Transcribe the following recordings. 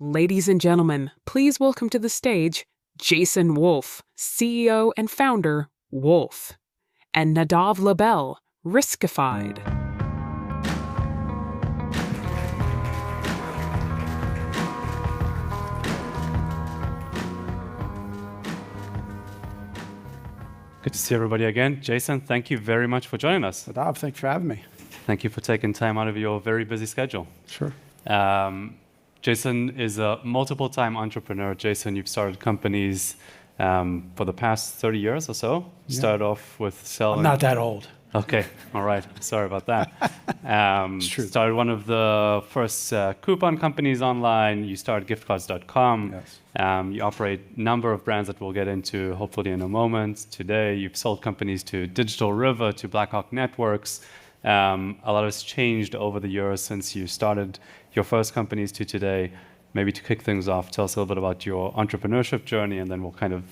Ladies and gentlemen, please welcome to the stage Jason Wolfe, CEO and founder, Wolfe, and Nadav Labelle, Riskified. Good to see everybody again. Jason, thank you very much for joining us. Nadav, thanks for having me. Thank you for taking time out of your very busy schedule. Sure. Jason is a multiple-time entrepreneur. Jason, you've started companies for the past 30 years or so. Yeah. Started off with selling... I'm not that old. Okay, all right. Sorry about that. It's true. Started one of the first coupon companies online. You started giftcards.com. Yes. You operate a number of brands that we'll get into hopefully in a moment. Today, you've sold companies to Digital River, to Blackhawk Networks. A lot has changed over the years since you started your first companies to today. Maybe to kick things off, tell us a little bit about your entrepreneurship journey, and then we'll kind of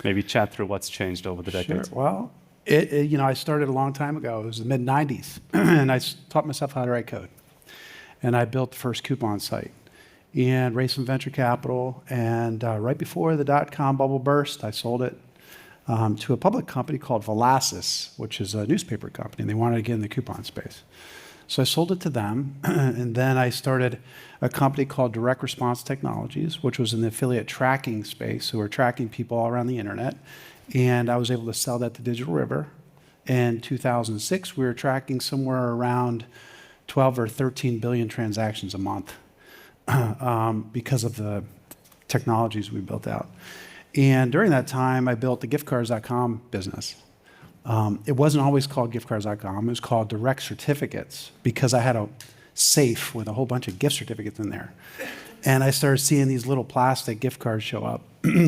maybe chat through what's changed over the decades. Sure. Well, I started a long time ago. It was the mid-'90s, and I taught myself how to write code. And I built the first coupon site and raised some venture capital. And right before the dot-com bubble burst, I sold it to a public company called Velasys, which is a newspaper company. And they wanted to get in the coupon space. So I sold it to them, and then I started a company called Direct Response Technologies, which was in the affiliate tracking space, so we're tracking people all around the internet. And I was able to sell that to Digital River. In 2006, we were tracking somewhere around 12 or 13 billion transactions a month because of the technologies we built out. And during that time, I built the giftcards.com business. It wasn't always called giftcards.com. It was called Direct Certificates because I had a safe with a whole bunch of gift certificates in there. And I started seeing these little plastic gift cards show up.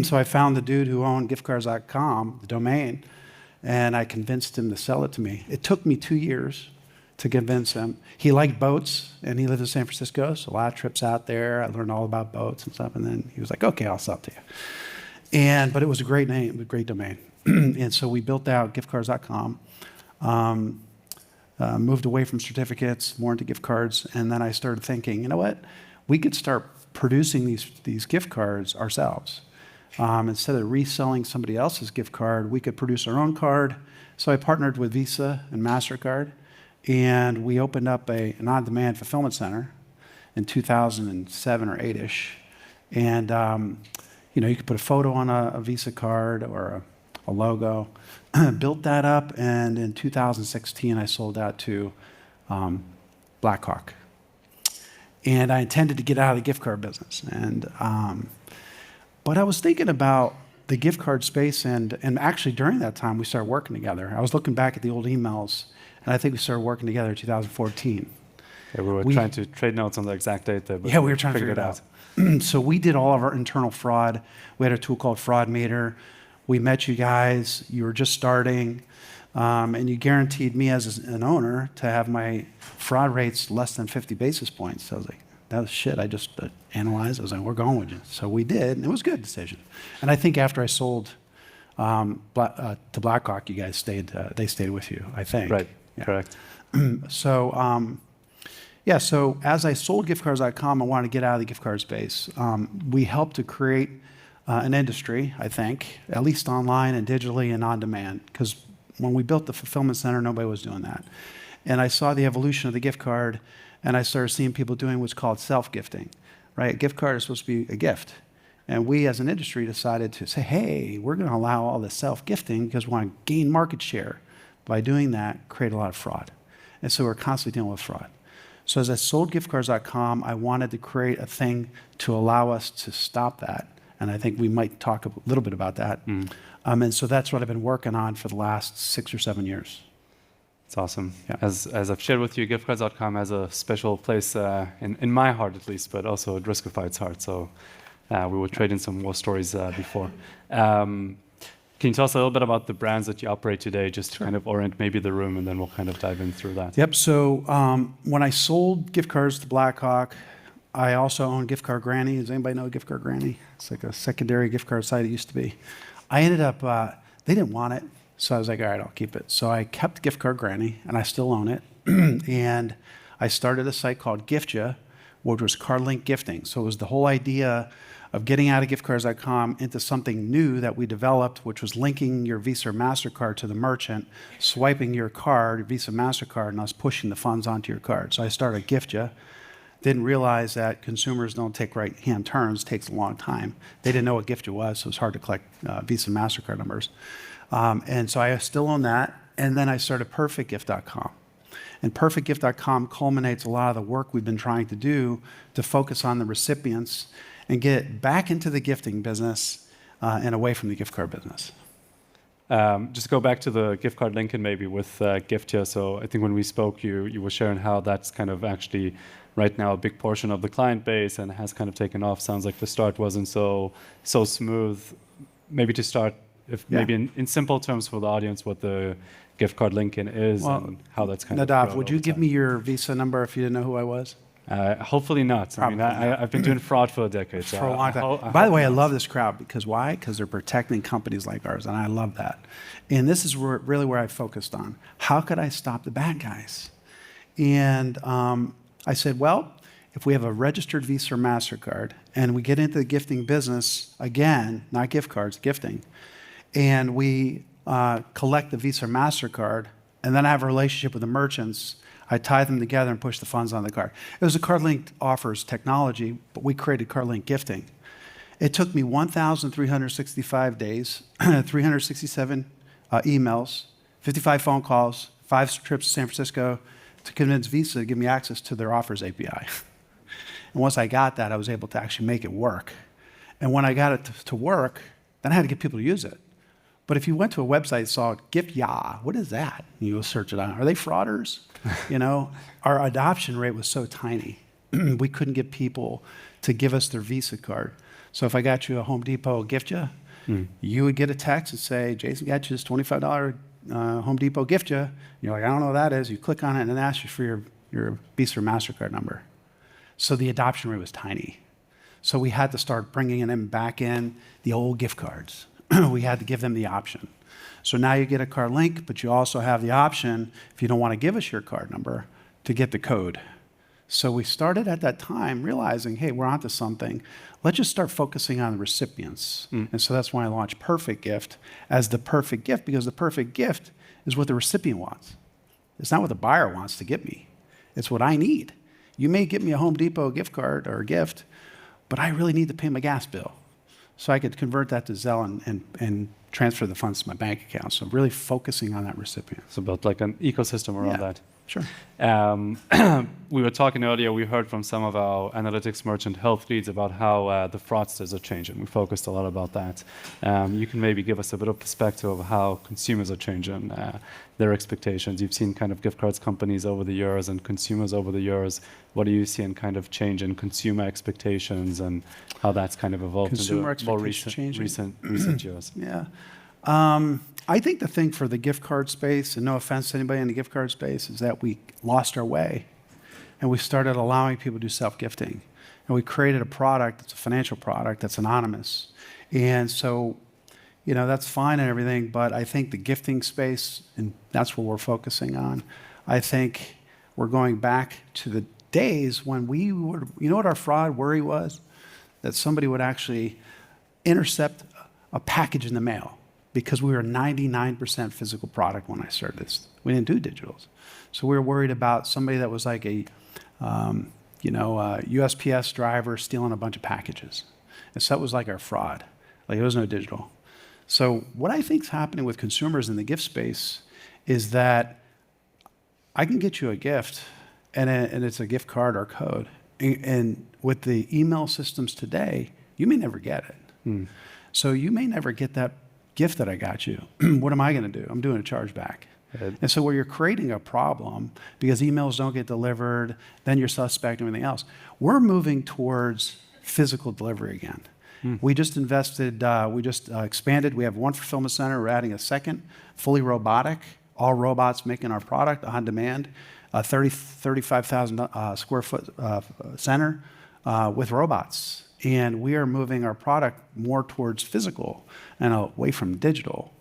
So I found the dude who owned giftcards.com, the domain, and I convinced him to sell it to me. It took me 2 years to convince him. He liked boats, and he lived in San Francisco, so a lot of trips out there. I learned all about boats and stuff, and then he was like, okay, I'll sell it to you. But it was a great name, a great domain. And so we built out giftcards.com, moved away from certificates, more into gift cards, and then I started thinking, you know what? We could start producing these gift cards ourselves. Instead of reselling somebody else's gift card, we could produce our own card. So I partnered with Visa and MasterCard, and we opened up an on-demand fulfillment center in 2007 or 8-ish. And you could put a photo on a Visa card or a logo. Built that up, and in 2016, I sold that to Blackhawk. And I intended to get out of the gift card business. But I was thinking about the gift card space, and actually during that time, we started working together. I was looking back at the old emails, and I think we started working together in 2014. Yeah, we were trying to trade notes on the exact date there. Yeah, we were trying to figure it out. So we did all of our internal fraud. We had a tool called Fraud Meter. We met you guys. You were just starting. And you guaranteed me as an owner to have my fraud rates less than 50 basis points. So I was like, that was shit. I just analyzed. I was like, we're going with you. So we did, and it was a good decision. And I think after I sold to Blackhawk, you guys they stayed with you, I think. Right, yeah. Correct. So as I sold giftcards.com, I wanted to get out of the gift card space. We helped to create an industry, I think, at least online and digitally and on demand, because when we built the fulfillment center, nobody was doing that. And I saw the evolution of the gift card, and I started seeing people doing what's called self-gifting, right? A gift card is supposed to be a gift. And we as an industry decided to say, hey, we're going to allow all this self-gifting because we want to gain market share. By doing that, create a lot of fraud. And so we're constantly dealing with fraud. So as I sold giftcards.com, I wanted to create a thing to allow us to stop that. And I think we might talk a little bit about that. And so that's what I've been working on for the last 6 or 7 years. It's awesome. Yeah. As I've shared with you, giftcards.com has a special place in my heart, at least, but also at Riskified's heart. So we will trade in some more stories before. Can you tell us a little bit about the brands that you operate today, just to kind of orient maybe the room, and then we'll kind of dive in through that. Yep. So when I sold gift cards to Blackhawk, I also own Gift Card Granny. Does anybody know Gift Card Granny? It's like a secondary gift card site. It used to be. I ended up, they didn't want it. So I was like, all right, I'll keep it. So I kept Gift Card Granny, and I still own it. And I started a site called Giftja, which was card link gifting. So it was the whole idea of getting out of giftcards.com into something new that we developed, which was linking your Visa or MasterCard to the merchant, swiping your card, Visa, MasterCard, and us pushing the funds onto your card. So I started Giftja. Didn't realize that consumers don't take right-hand turns. It takes a long time. They didn't know what Giftja was, so it's hard to collect Visa and MasterCard numbers. And so I still own that. And then I started perfectgift.com. And perfectgift.com culminates a lot of the work we've been trying to do to focus on the recipients and get back into the gifting business and away from the gift card business. Just go back to the gift card Lincoln maybe with Giftja. So I think when we spoke, you were sharing how that's kind of actually right now a big portion of the client base and has kind of taken off. Sounds like the start wasn't so smooth. Maybe to start, maybe in simple terms for the audience, what the gift card Lincoln is and how that's kind of Nadav, would you give me your Visa number if you didn't know who I was? Hopefully not. Probably I mean, I've been doing fraud for a decade. So for a long time. By the way, I love this crowd because why? Because they're protecting companies like ours, and I love that. And this is really where I focused on. How could I stop the bad guys? And I said, well, if we have a registered Visa or MasterCard and we get into the gifting business, again, not gift cards, gifting, and we collect the Visa or MasterCard, and then I have a relationship with the merchants, I tie them together and push the funds on the card. It was a CardLink offers technology, but we created CardLink gifting. It took me 1,365 days, 367 emails, 55 phone calls, 5 trips to San Francisco to convince Visa to give me access to their offers API. And once I got that, I was able to actually make it work. And when I got it to work, then I had to get people to use it. But if you went to a website and saw Giftja, what is that? And you go search it out. Are they frauders? You know, our adoption rate was so tiny. We couldn't get people to give us their Visa card. So if I got you a Home Depot Giftja, you would get a text and say, Jason got you this $25 Home Depot Giftja. You're like, I don't know what that is. You click on it and it asks you for your Visa or MasterCard number. So the adoption rate was tiny. So we had to start bringing them back in the old gift cards. We had to give them the option. So now you get a card link, but you also have the option, if you don't want to give us your card number, to get the code. So we started at that time realizing, hey, we're onto something. Let's just start focusing on the recipients. And so that's why I launched Perfect Gift as the perfect gift, because the perfect gift is what the recipient wants. It's not what the buyer wants to get me. It's what I need. You may get me a Home Depot gift card or a gift, but I really need to pay my gas bill. So I could convert that to Zelle and transfer the funds to my bank account. So really focusing on that recipient. So built like an ecosystem around that. Sure. We were talking earlier, we heard from some of our analytics merchant health leads about how the fraudsters are changing. We focused a lot about that. You can maybe give us a bit of perspective of how consumers are changing their expectations. You've seen kind of gift cards companies over the years and consumers over the years. What do you see in kind of change in consumer expectations and how that's kind of evolved Consumer into more recent years? Yeah. I think the thing for the gift card space, and no offense to anybody in the gift card space, is that we lost our way. And we started allowing people to do self-gifting. And we created a product that's a financial product that's anonymous. And so, you know, that's fine and everything, but I think the gifting space, and that's what we're focusing on, I think we're going back to the days when we would, you know what our fraud worry was? That somebody would actually intercept a package in the mail. Because we were 99% physical product when I started this. We didn't do digitals. So we were worried about somebody that was like a USPS driver stealing a bunch of packages. And so that was like our fraud. Like it was no digital. So what I think is happening with consumers in the gift space is that I can get you a gift and it's a gift card or code. And with the email systems today, you may never get it. So you may never get that gift that I got you. What am I going to do? I'm doing a chargeback. And so where you're creating a problem because emails don't get delivered, then you're suspect and everything else. We're moving towards physical delivery again. We just invested, expanded. We have one fulfillment center. We're adding a second, fully robotic, all robots making our product on demand, a 35,000 square foot center with robots. And we are moving our product more towards physical and away from digital.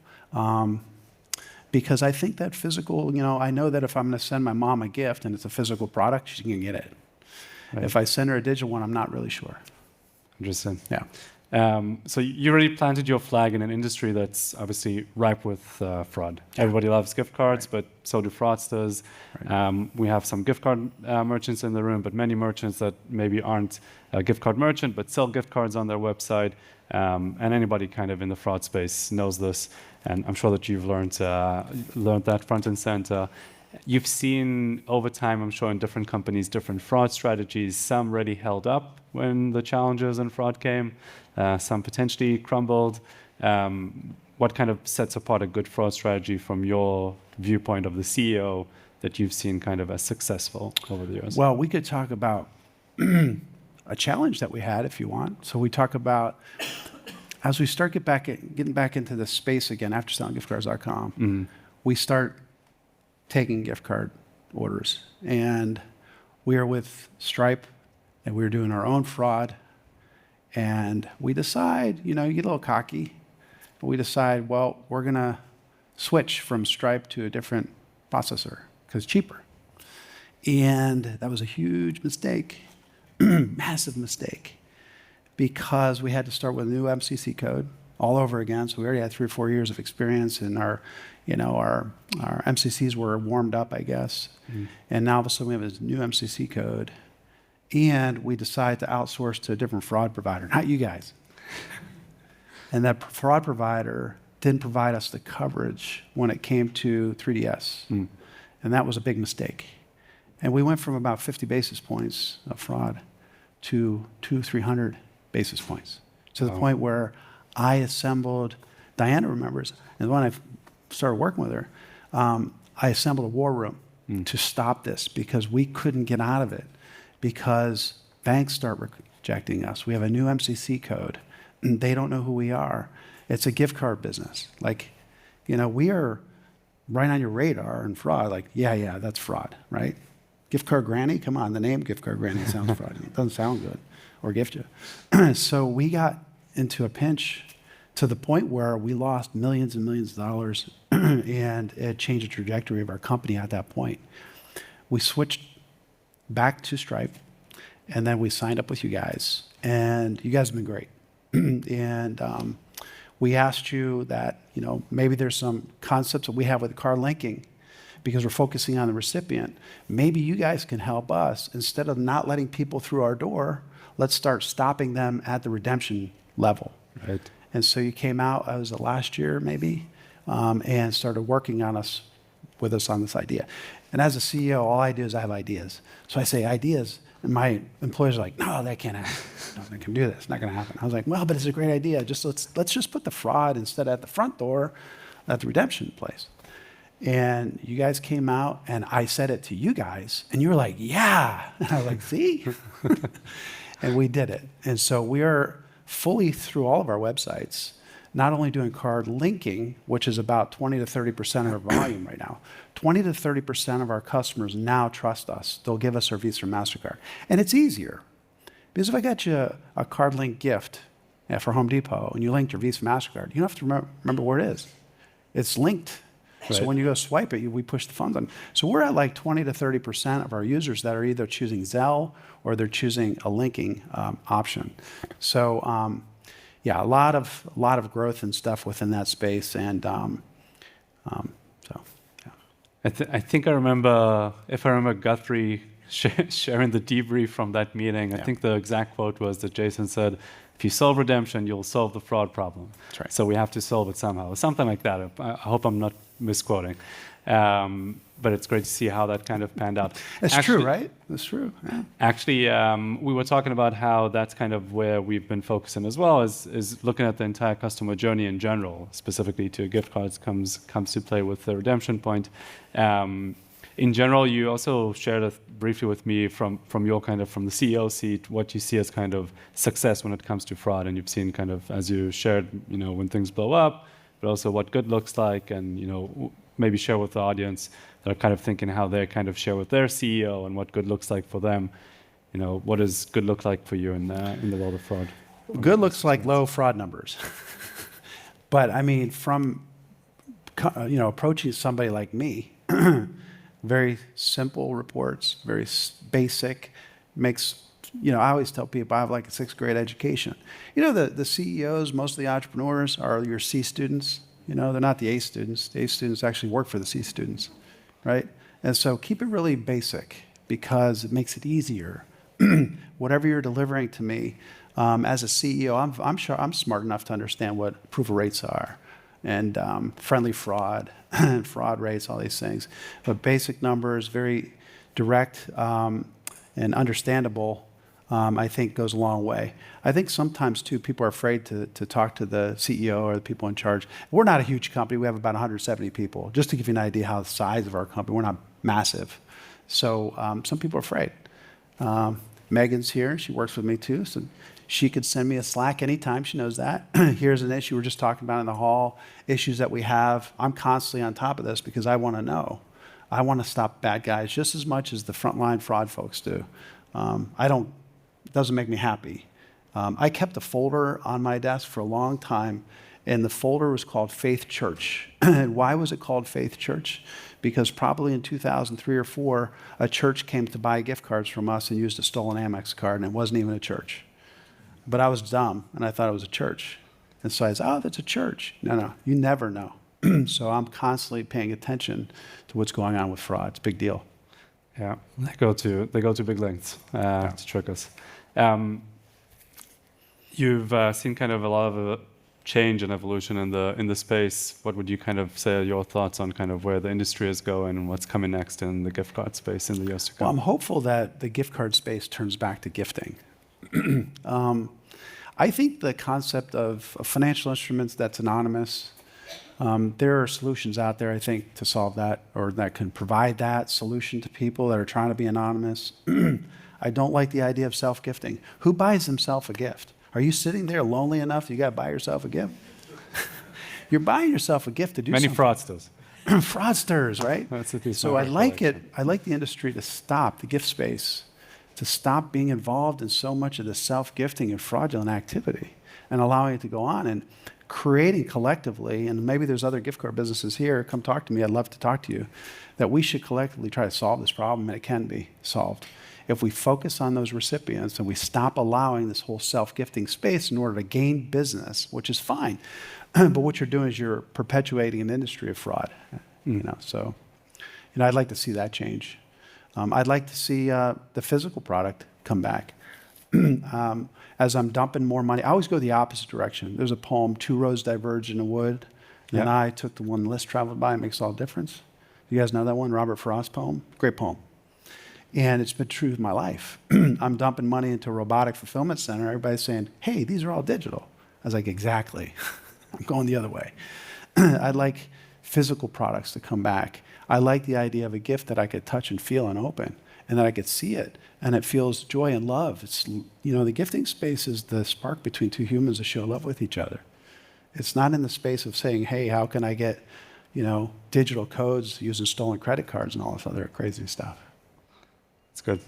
Because I think that physical, I know that if I'm going to send my mom a gift and it's a physical product, she can get it. Right. If I send her a digital one, I'm not really sure. Interesting. Yeah. So you already planted your flag in an industry that's obviously ripe with fraud. Yeah. Everybody loves gift cards, but so do fraudsters. Right. We have some gift card merchants in the room, but many merchants that maybe aren't a gift card merchant, but sell gift cards on their website. And anybody kind of in the fraud space knows this. And I'm sure that you've learned that front and center. You've seen over time, I'm sure, in different companies, different fraud strategies. Some really held up when the challenges and fraud came. Some potentially crumbled. What kind of sets apart a good fraud strategy from your viewpoint of the CEO that you've seen kind of as successful over the years? Well, we could talk about a challenge that we had if you want. So we talk about, as we start getting back into the space again after selling giftcards.com, we start taking gift card orders. And we are with Stripe, and we were doing our own fraud. And we decide, you get a little cocky, but we decide, well, we're going to switch from Stripe to a different processor because it's cheaper. And that was a huge mistake, massive mistake, because we had to start with a new MCC code all over again. So we already had 3 or 4 years of experience, and our MCCs were warmed up, I guess. And now all of a sudden we have this new MCC code, and we decide to outsource to a different fraud provider, not you guys. And that fraud provider didn't provide us the coverage when it came to 3DS. And that was a big mistake. And we went from about 50 basis points of fraud to 200-300 basis points, to the point where I assembled, Diana remembers, and when I started working with her, I assembled a war room to stop this because we couldn't get out of it, because banks start rejecting us. We have a new MCC code. And they don't know who we are. It's a gift card business. We are right on your radar in fraud. Yeah, that's fraud, right? Gift card granny? Come on, the name gift card granny sounds fraud. It doesn't sound good. Or gift you. So we got into a pinch to the point where we lost millions and millions of dollars, and it changed the trajectory of our company at that point. We switched back to Stripe, and then we signed up with you guys, and you guys have been great. And we asked you that, maybe there's some concepts that we have with card linking, because we're focusing on the recipient. Maybe you guys can help us. Instead of not letting people through our door, let's start stopping them at the redemption level. Right. And so you came out, was it last year maybe, and started working with us on this idea. And as a CEO, all I do is I have ideas. So I say ideas, and my employees are like, no, that can't happen. No, I can do this. It's not going to happen. I was like, well, but it's a great idea. Let's just put the fraud instead at the front door at the redemption place. And you guys came out, and I said it to you guys, and you were like, yeah. And I was like, see? And we did it. And so we are fully through all of our websites, not only doing card linking, which is about 20 to 30% of our volume right now. 20 to 30% of our customers now trust us. They'll give us our Visa or MasterCard. And it's easier. Because if I got you a card link gift for Home Depot, and you linked your Visa MasterCard, you don't have to remember where it is. It's linked. Right. So when you go swipe it, we push the funds on. So we're at like 20 to 30% of our users that are either choosing Zelle or they're choosing a linking option. So yeah, a lot of growth and stuff within that space, and so yeah. I think I remember, if I remember Guthrie sharing the debrief from that meeting. I think the exact quote was that Jason said, if you solve redemption, you'll solve the fraud problem. That's right. So we have to solve it somehow. Something like that. I hope I'm not misquoting. But it's great to see how that kind of panned out. It's true, right? That's true. Yeah. Actually, we were talking about how that's kind of where we've been focusing as well, is looking at the entire customer journey in general, specifically to gift cards comes to play with the redemption point. In general, you also shared briefly with me from your kind of from the CEO seat what you see as kind of success when it comes to fraud, and you've seen kind of, as you shared, when things blow up, but also what good looks like, and maybe share with the audience that are kind of thinking how they kind of share with their CEO and what good looks like for them. What does good look like for you in the world of fraud? Good looks like low fraud numbers. But I mean, from approaching somebody like me, very simple reports, very basic, makes, I always tell people I have like a 6th grade education. The CEOs, most of the entrepreneurs are your C students. They're not the A students. The A students actually work for the C students, right? And so keep it really basic because it makes it easier. Whatever you're delivering to me, as a CEO, I'm sure I'm smart enough to understand what approval rates are and friendly fraud and fraud rates, all these things. But basic numbers, very direct and understandable, I think goes a long way. I think sometimes, too, people are afraid to talk to the CEO or the people in charge. We're not a huge company. We have about 170 people. Just to give you an idea how the size of our company, we're not massive. So some people are afraid. Megan's here. She works with me, too. So she could send me a Slack anytime. She knows that. Here's an issue we're just talking about in the hall, issues that we have. I'm constantly on top of this because I want to know. I want to stop bad guys just as much as the frontline fraud folks do. It doesn't make me happy. I kept a folder on my desk for a long time, and the folder was called Faith Church. And why was it called Faith Church? Because probably in 2003 or 4, a church came to buy gift cards from us and used a stolen Amex card, and it wasn't even a church. But I was dumb, and I thought it was a church. And so I said, oh, that's a church. No, you never know. So I'm constantly paying attention to what's going on with fraud. It's a big deal. Yeah, they go to big lengths to trick us. You've seen kind of a lot of change and evolution in the space. What would you kind of say are your thoughts on kind of where the industry is going and what's coming next in the gift card space in the years to come? Well, I'm hopeful that the gift card space turns back to gifting. I think the concept of financial instruments that's anonymous, there are solutions out there, I think, to solve that or that can provide that solution to people that are trying to be anonymous. I don't like the idea of self-gifting. Who buys himself a gift? Are you sitting there lonely enough that you got to buy yourself a gift? You're buying yourself a gift to do something. Many fraudsters. Fraudsters, right? So I like it. I like the industry to stop, the gift space, to stop being involved in so much of the self-gifting and fraudulent activity and allowing it to go on and creating collectively, and maybe there's other gift card businesses here, come talk to me, I'd love to talk to you, that we should collectively try to solve this problem, and it can be solved. If we focus on those recipients and we stop allowing this whole self-gifting space in order to gain business, which is fine, but what you're doing is you're perpetuating an industry of fraud. So I'd like to see that change. I'd like to see the physical product come back. As I'm dumping more money, I always go the opposite direction. There's a poem, 2 roads diverge in the wood, and I took the one less traveled by. It makes all the difference. You guys know that one, Robert Frost poem? Great poem. And it's been true of my life. I'm dumping money into a robotic fulfillment center. Everybody's saying, hey, these are all digital. I was like, exactly. I'm going the other way. I'd like physical products to come back. I like the idea of a gift that I could touch and feel and open, and that I could see it, and it feels joy and love. It's, the gifting space is the spark between 2 humans to show love with each other. It's not in the space of saying, hey, how can I get, digital codes using stolen credit cards and all this other crazy stuff. That's good.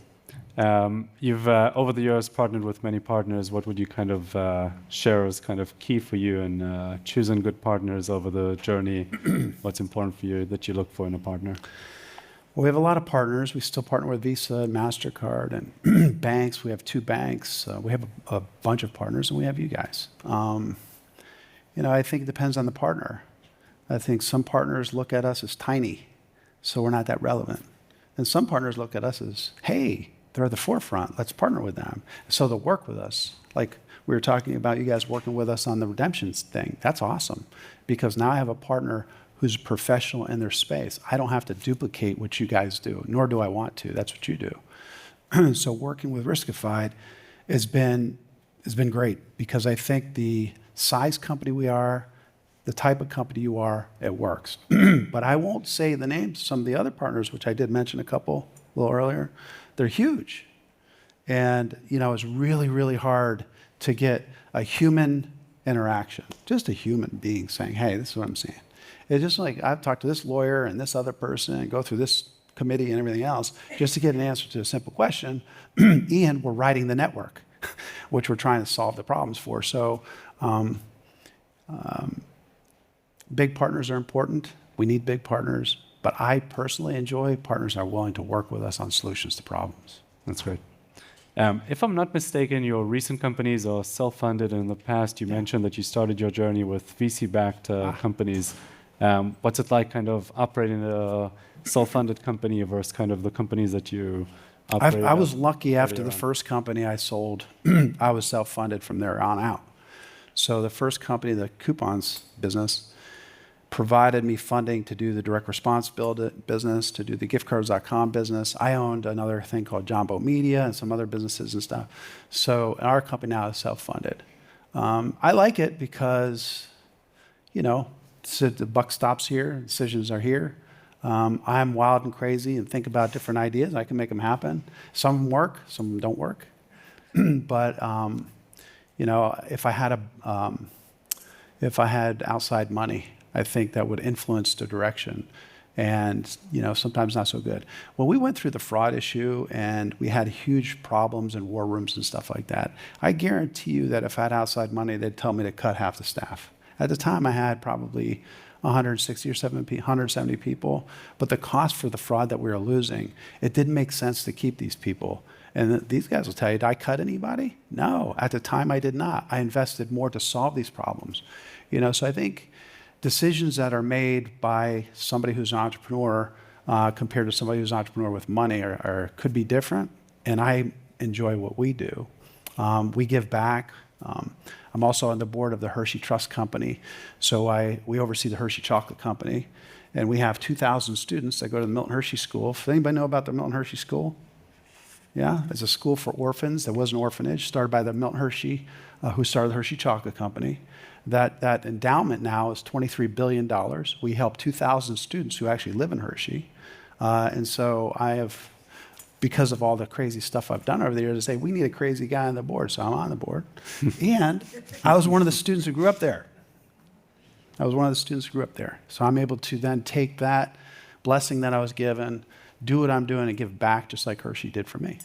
You've, over the years, partnered with many partners. What would you kind of share as kind of key for you in choosing good partners over the journey? What's important for you that you look for in a partner? Well, we have a lot of partners. We still partner with Visa and MasterCard and banks. We have 2 banks. We have a bunch of partners, and we have you guys. I think it depends on the partner. I think some partners look at us as tiny, so we're not that relevant. And some partners look at us as, hey, they're at the forefront. Let's partner with them. So they'll work with us. Like we were talking about you guys working with us on the redemptions thing. That's awesome because now I have a partner who's a professional in their space. I don't have to duplicate what you guys do, nor do I want to. That's what you do. So working with Riskified has been great because I think the size company we are, the type of company you are, it works. But I won't say the names of some of the other partners, which I did mention a little earlier. They're huge. And, it's really, really hard to get a human interaction, just a human being saying, hey, this is what I'm saying. It's just like I've talked to this lawyer and this other person and go through this committee and everything else just to get an answer to a simple question. And we're writing the network, which we're trying to solve the problems for. So big partners are important. We need big partners. But I personally enjoy partners that are willing to work with us on solutions to problems. That's great. If I'm not mistaken, your recent companies are self-funded, and in the past you mentioned that you started your journey with VC-backed companies. What's it like kind of operating a self-funded company versus kind of the companies that you operate? I was lucky after the on? first company I sold, I was self-funded from there on out. So the first company, the coupons business, provided me funding to do the direct response business, to do the giftcards.com business. I owned another thing called Jumbo Media and some other businesses and stuff. So our company now is self-funded. I like it because, you know, so the buck stops here, decisions are here. I'm wild and crazy and think about different ideas. I can make them happen. Some of them work, some of them don't work. But you know, if I had outside money, I think that would influence the direction, and you know, sometimes not so good. When we went through the fraud issue and we had huge problems in war rooms and stuff like that, I guarantee you that if I had outside money, they'd tell me to cut half the staff. At the time, I had probably 160 or 170 people, but the cost for the fraud that we were losing, it didn't make sense to keep these people. And these guys will tell you, did I cut anybody? No, at the time I did not. I invested more to solve these problems. You know, so I think decisions that are made by somebody who's an entrepreneur compared to somebody who's an entrepreneur with money could be different, and I enjoy what we do. We give back. I'm also on the board of the Hershey Trust Company, so we oversee the Hershey Chocolate Company, and we have 2,000 students that go to the Milton Hershey School. Does anybody know about the Milton Hershey School? Yeah, it's a school for orphans. There was an orphanage started by the Milton Hershey, who started the Hershey Chocolate Company. That endowment now is $23 billion. We help 2,000 students who actually live in Hershey. And so I have, because of all the crazy stuff I've done over the years, to say, we need a crazy guy on the board, so I'm on the board. And I was one of the students who grew up there. So I'm able to then take that blessing that I was given, do what I'm doing, and give back just like Hershey did for me.